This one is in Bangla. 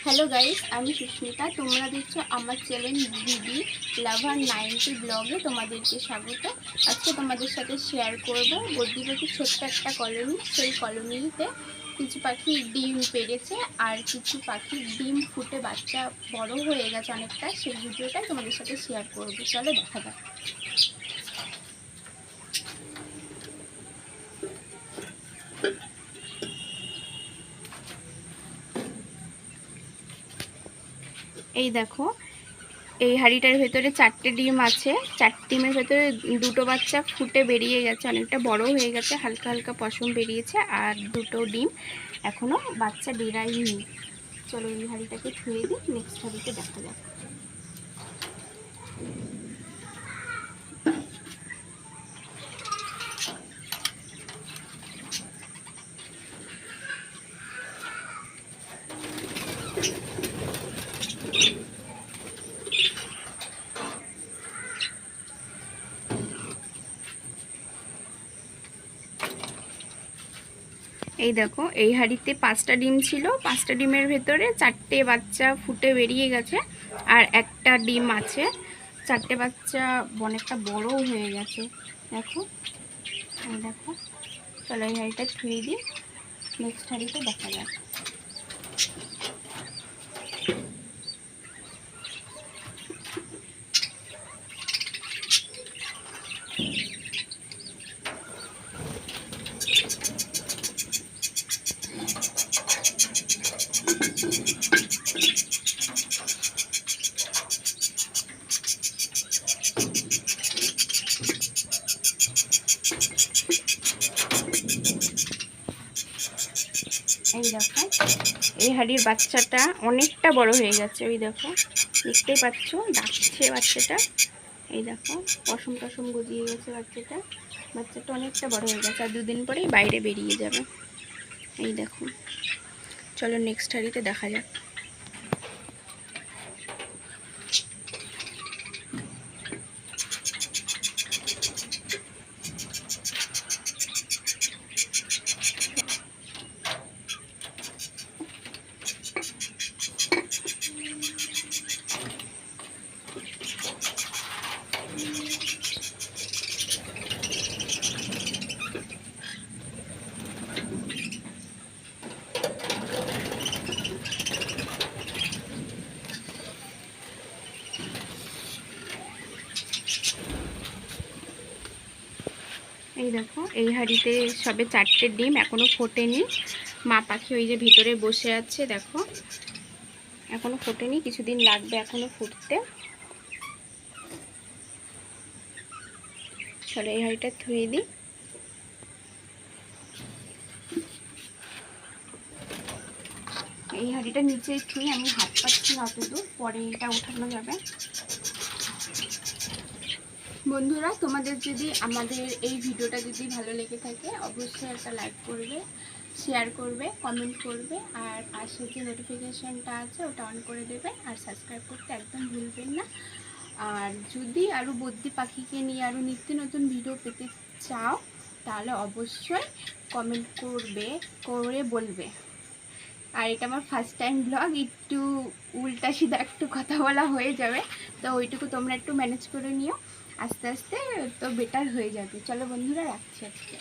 হ্যালো গাইস, আমি সুস্মিতা। তোমরা দেখছো আমার চ্যানেল দিদি লাভার 90 ব্লগে। তোমাদেরকে স্বাগত। আজকে তোমাদের সাথে শেয়ার করব বদ্রি পাখির ছোট্ট একটা কলোনি। সেই কলোনিতে কিছু পাখি ডিম পেড়েছে আর কিছু পাখির ডিম ফুটে বাচ্চা বড় হয়ে গেছে অনেকটা। সেই ভিডিওটাই তোমাদের সাথে শেয়ার করবো, চলো দেখা যাক। এই দেখো, এই হাঁড়িটার ভেতরে 4টে ডিম আছে। 4 ডিমের ভেতরে দুটো বাচ্চা ফুটে বেরিয়ে গেছে, অনেকটা বড় হয়ে গেছে, হালকা হালকা পশম বেরিয়েছে। আর দুটো ডিম এখনো বাচ্চা বেরায়নি। চলো এই হাঁড়িটাকে ধুয়ে দিই, নেক্সট হাঁড়িতে দেখা যাক। এই দেখো, এই হাঁড়িতে 5টা ডিম ছিল। 5টা ডিমের ভেতরে 4টে বাচ্চা ফুটে বেরিয়ে গেছে আর একটা ডিম আছে। 4টে বাচ্চা অনেকটা বড়ও হয়ে গেছে। দেখো, এই দেখো। চলো এই হাঁড়িটা ধুয়ে দিই, নেক্সট হাঁড়িতে দেখা যাক। এই দেখো, এই হাঁড়ির বাচ্চাটা অনেকটা বড় হয়ে গেছে। ওই দেখো, দেখতেই পাচ্ছ, ডাকছে বাচ্চাটা। এই দেখো, পশম টসম গজিয়ে গেছে বাচ্চাটা। বাচ্চাটা অনেকটা বড় হয়ে গেছে আর দুদিন পরেই বাইরে বেরিয়ে যাবে। এই দেখো, চলো নেক্সট হাঁড়িতে দেখা যাক। এই দেখো, এই হাঁড়িতে সবে 4টে ডিম, এখনো ফোটেনি। মা পাখি ওই যে ভিতরে বসে আছে, দেখো এখনো ফোটেনি, কিছুদিন লাগবে এখনো ফুটতে। চলো এই হাঁড়িটা ধুয়ে দিই। এই হাঁড়িটা নিচে ছুঁয়ে আমি হাত পাচ্ছি না অতদূর, পরে এটা উঠানো যাবে। বন্ধুরা, তোমাদের যদি আমাদের এই ভিডিওটা যদি ভালো লেগে থাকে অবশ্যই একটা লাইক করবে, শেয়ার করবে, কমেন্ট করবে, আর পাশে যে নোটিফিকেশানটা আছে ওটা অন করে দেবে, আর সাবস্ক্রাইব করতে একদম ভুলবেন না। আর যদি আরও বদ্রি পাখিকে নিয়ে আরও নিত্য নতুন ভিডিও পেতে চাও তাহলে অবশ্যই কমেন্ট করে বলবে। আর এটা আমার ফার্স্ট টাইম ব্লগ, একটু উল্টা সিধা একটু কথা বলা হয়ে যাবে, তো ওইটুকু তোমরা একটু ম্যানেজ করে নিও। আস্তে আস্তে তো বেটার হয়ে যাবে। চলো বন্ধুরা, রাখছি আজকে।